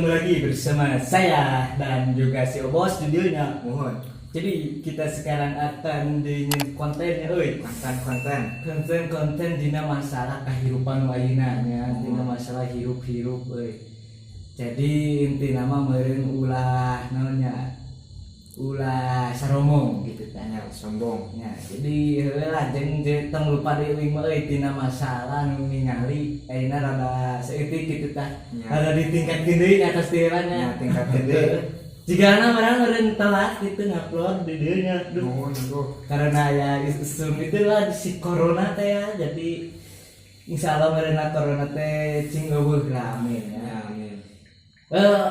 ketemu lagi bersama saya dan juga si Obos studionya. Mohon. Jadi kita sekarang akan di kontennya, konten dina masalah kehidupan wayuna nya, dina masalah hirup-hirup, Jadi inti nama meureun ulah naonnya? Ulah saromong gitu kan. Ya, sombong. Ya, jadi heulah jeung tong lupa deui mah tina masalah nu ningali ayeuna rada saeutik kitu tah. Rada ditingkatkeun deui ka atas tiranya. Ya, tingkatkeun deui. Jigana marang meureun telat kitu ngupload di dieu nya. Karena ya isu itulah si corona teh ya. Jadi insyaallah meureun corona teh cing eueuh rame ya. Amin.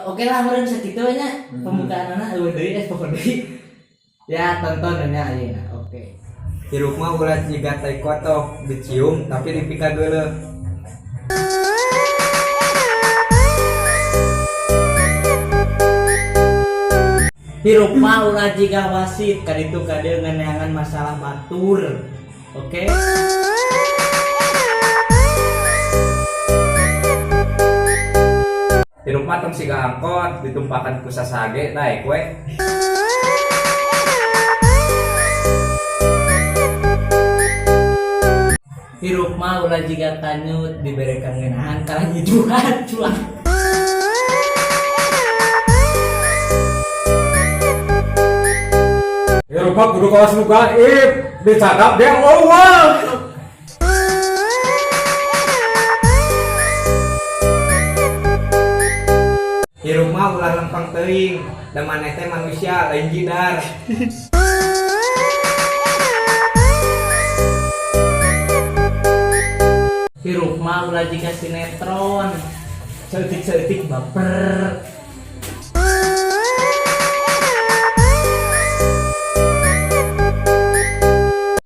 Oke lah meureun sakitu nya pembukaanna eueuh deui pokona deui. Ya tonton nya ayeuna. Oke. Hirup mah ulah jiga tai kotok dicium tapi dipika geuleuh. Hirup mah ulah jiga wasit kaditu ka dieu ngeneangan masalah batur. Oke. Hirup mah tong siga angkot ditumpakan ku sasage naik we. Hirup mah ulah jiga kanyut dibere kangenahan kalah nyijuan cuan. Hirup mah kudu kawas nu gaib, dicadap dia Allah. Hirup mah ulah lempang teuing, da maneh teh manusia lain jidar. Hirup mah ulah jiga sinetron seutik-seutik baper.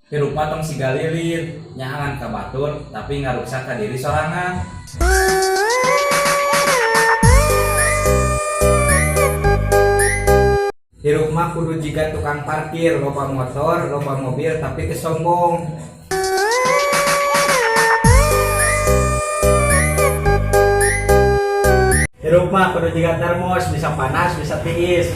Hirup mah tong siga lilir, nyaangan ka batur tapi ngaruksa ka diri sorangan. Hirup mah kudu jiga tukang parkir, loba motor, loba mobil tapi teu sombong. Hirup mah kudu jiga termos, bisa panas, bisa tiis.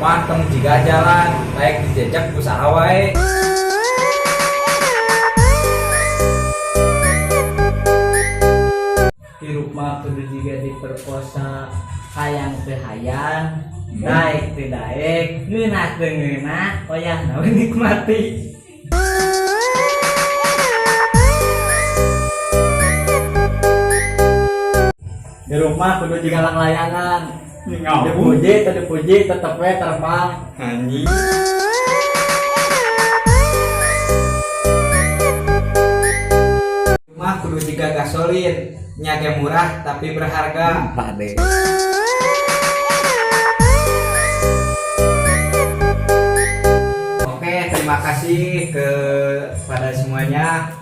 Mah tong jiga jalan, baik dijejak usaha wae. Hirup mah kudu jiga diperkosa, hayang teu hayang, daek teu daek, ngeunah teu ngeunah, oyahna we nikmati. Hirup mah kudu jiga lang layangan. Dipuji tetep we terbang. Anjing. Mah kudu jiga gasolin, nya ge murah tapi berharga. Pade. Oke, terima kasih kepada semuanya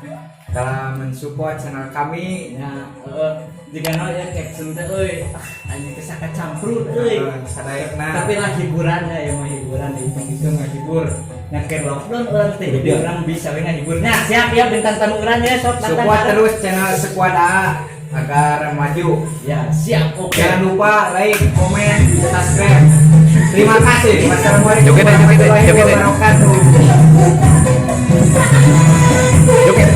telah mensupport channel kami. Ya, jika no ya caption teh euy, anjing teh saka camprut euy. Sadaekna. Tapi lah hiburan ya mah hiburan itu ngahibur. Nya ke lockdown urang teh jadi urang bisa we ngahiburnya. Siap ya bintang tamu urang ya sok Support terus channel Sekuad A agar maju. Ya, siap. Oke. Jangan lupa like, komen, subscribe. Terima kasih. Wassalamualaikum Joget. warahmatullahi wabarakatuh. Joget.